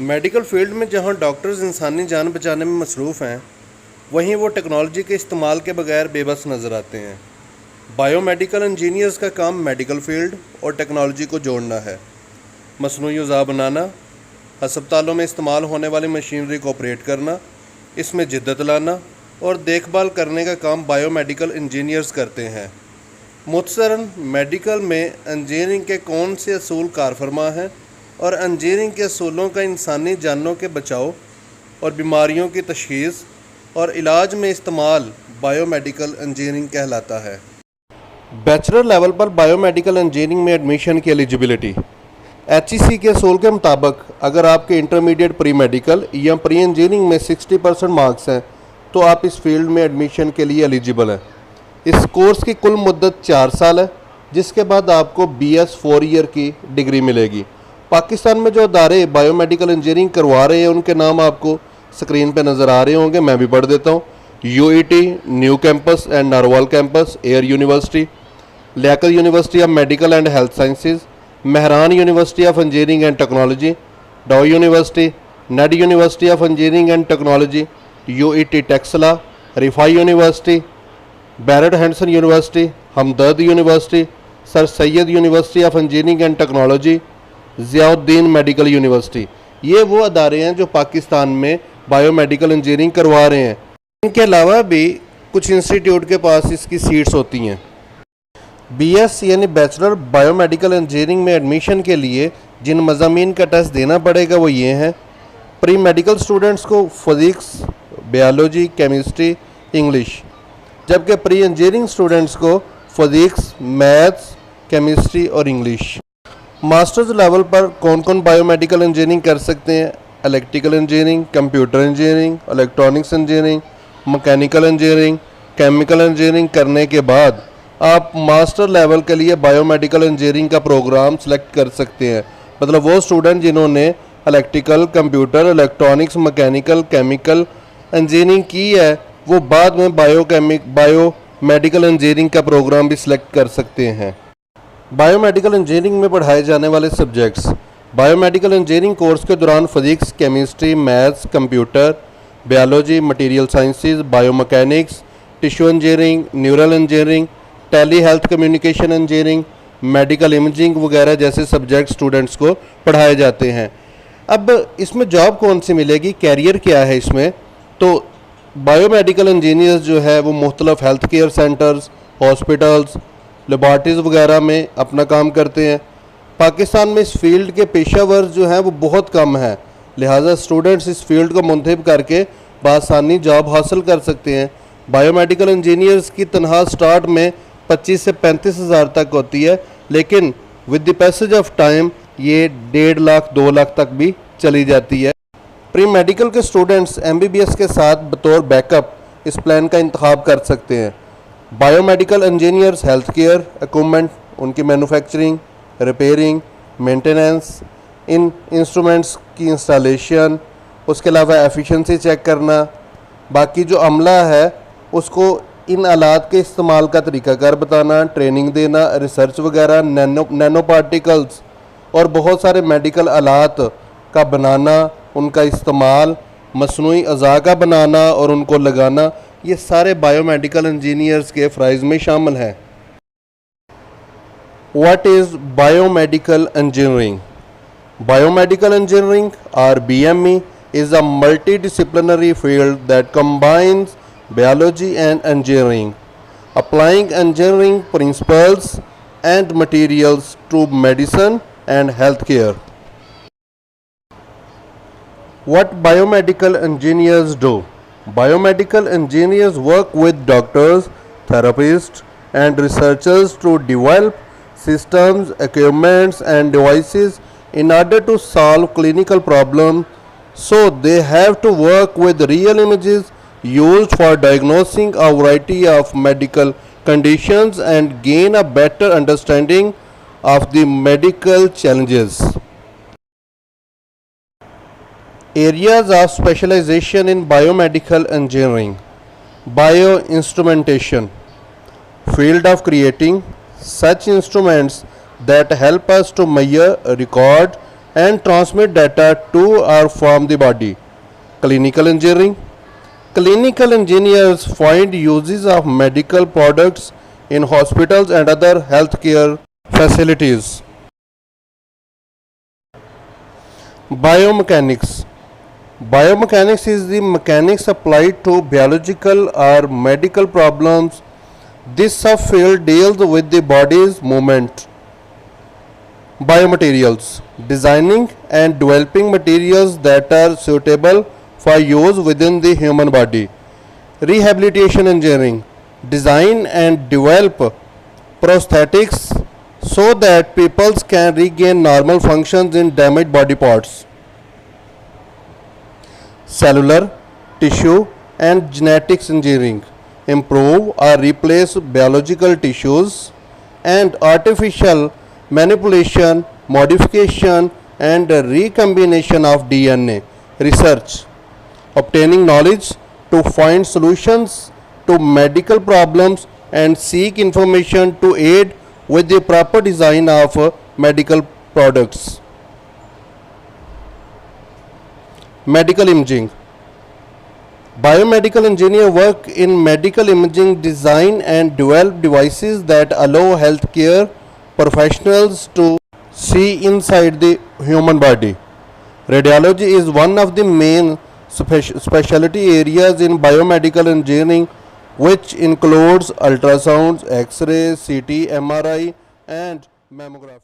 Medical field में जहां doctors इंसानी जान बचाने में मसरूफ़ हैं, वहीं वो टेक्नोलॉजी के इस्तेमाल के बगैर बेबस नज़र आते हैं। बायोमेडिकल इंजीनियर्स का काम मेडिकल फील्ड और टेक्नोलॉजी को जोड़ना है। मसनूई अज़ा बनाना, हस्पतालों में इस्तेमाल होने वाली मशीनरी को ऑपरेट करना, इसमें जिद्दत लाना और देखभाल करने का काम बायोमेडिकल इंजीनियर्स करते हैं। मुख्तसरन मेडिकल में इंजीनियरिंग के कौन से असूल कारफरमा हैं और इंजीनियरिंग के असूलों का इंसानी जानों के बचाव और बीमारियों की तशख़ीस और इलाज में इस्तेमाल बायोमेडिकल इंजीनियरिंग कहलाता है। बैचलर लेवल पर बायोमेडिकल इंजीनियरिंग में एडमिशन की एलिजिबिलिटी HEC के असूल के मुताबिक अगर आपके इंटरमीडिएट प्री मेडिकल या प्री इंजीनियरिंग में 60% मार्क्स हैं तो आप इस फील्ड में एडमिशन के लिए एलिजिबल हैं। इस कोर्स की कुल मुद्दत 4 साल है, जिसके बाद आपको BS 4 ईयर की डिग्री मिलेगी। पाकिस्तान में जो अदारे बायोमेडिकल इंजीनियरिंग करवा रहे हैं उनके नाम आपको स्क्रीन पे नज़र आ रहे होंगे, मैं भी पढ़ देता हूँ। UET new campus and Narowal campus, air university, Liaquat university of medical and health sciences, Mehran university of engineering and technology, Dow university, NED university of engineering and technology, UET Taxila, Riphah university, Barrett Hodgson university, Hamdard university, sir Syed university of engineering and technology, Ziauddin medical university. ये वो अदारे हैं जो पाकिस्तान में biomedical engineering करवा रहे हैं। इनके अलावा भी कुछ इंस्टीट्यूट के पास इसकी सीट्स होती हैं। BS यानी बैचलर बायोमेडिकल इंजीनियरिंग में एडमिशन के लिए जिन मज़ामीन का टेस्ट देना पड़ेगा वो ये हैं। प्री मेडिकल स्टूडेंट्स को फिज़िक्स, बायोलॉजी, केमिस्ट्री, इंग्लिश, जबकि प्री इंजीनियरिंग स्टूडेंट्स को फिज़िक्स, मैथ्स, केमिस्ट्री और इंग्लिश। मास्टर्स लेवल पर कौन कौन बायोमेडिकल इंजीनियरिंग कर सकते हैं? Electrical engineering, computer engineering, electronics engineering, mechanical engineering, chemical engineering करने के बाद आप मास्टर लेवल के लिए बायोमेडिकल इंजीनियरिंग का प्रोग्राम सेलेक्ट कर सकते हैं। मतलब वो स्टूडेंट जिन्होंने electrical, computer, electronics, mechanical, chemical engineering की है वो बाद में बायोमेडिकल इंजीनियरिंग का प्रोग्राम भी सिलेक्ट कर सकते हैं। बायोमेडिकल इंजीनियरिंग में पढ़ाए जाने वाले सब्जेक्ट्स। बायोमेडिकल इंजीनियरिंग कोर्स के दौरान physics, chemistry, maths, computer, biology, material sciences, biomechanics, tissue engineering, neural engineering, telehealth communication engineering, medical imaging वगैरह जैसे सब्जेक्ट स्टूडेंट्स को पढ़ाए जाते हैं। अब इसमें जॉब कौन सी मिलेगी, कैरियर क्या है इसमें? तो बायोमेडिकल इंजीनियर्स जो है वो मुख्तलिफ health care centres, hospitals, laboratories वगैरह में अपना काम करते हैं। पाकिस्तान में इस फील्ड के पेशेवर जो हैं वो बहुत कम हैं, लिहाजा स्टूडेंट्स इस फील्ड को मुंतखब करके बआसानी जॉब हासिल कर सकते हैं। बायोमेडिकल इंजीनियर्स की तनख्वाह स्टार्ट में 25 से 35 हज़ार तक होती है, लेकिन with the passage of time ये 1.5 लाख 2 लाख तक भी चली जाती है। प्री मेडिकल के स्टूडेंट्स MBBS के साथ बतौर बैकअप इस प्लान का इंतखाब कर सकते हैं। Biomedical engineers health care equipment, उनकी मैन्युफैक्चरिंग, रिपेयरिंग, मेंटेनेंस, इन इंस्ट्रूमेंट्स की इंस्टॉलेशन, उसके अलावा एफिशिएंसी चेक करना, बाकी जो अमला है उसको इन आलात के इस्तेमाल का तरीक़ाकार बताना, ट्रेनिंग देना, रिसर्च वगैरह, नैनो पार्टिकल्स और बहुत सारे मेडिकल आलात का बनाना, उनका इस्तेमाल, मसनूई अज़ा का बनाना और उनको लगाना, ये सारे बायोमेडिकल इंजीनियर्स के फ़राइज़ में शामिल हैं। What is biomedical engineering? Biomedical engineering or BME is a multidisciplinary field that combines biology and engineering, applying engineering principles and materials to medicine and healthcare. What biomedical engineers do? Biomedical engineers work with doctors, therapists, and researchers to develop systems, equipments, and devices in order to solve clinical problems. So they have to work with real images used for diagnosing a variety of medical conditions and gain a better understanding of the medical challenges. Areas of specialization in biomedical engineering. Bioinstrumentation, field of creating such instruments that help us to measure, record, and transmit data to or from the body. Clinical engineering. Clinical engineers find uses of medical products in hospitals and other healthcare facilities. Biomechanics. Biomechanics is the mechanics applied to biological or medical problems. This subfield deals with the body's movement. Biomaterials. Designing and developing materials that are suitable for use within the human body. Rehabilitation engineering. Design and develop prosthetics so that people can regain normal functions in damaged body parts. Cellular, tissue, and genetics engineering. Improve or replace biological tissues and artificial manipulation, modification, and recombination of DNA. Research. Obtaining knowledge to find solutions to medical problems and seek information to aid with the proper design of medical products. Medical imaging. Biomedical engineers work in medical imaging, design and develop devices that allow healthcare professionals to see inside the human body. Radiology is one of the main specialty areas in biomedical engineering, which includes ultrasounds, X-ray, CT, MRI, and mammography.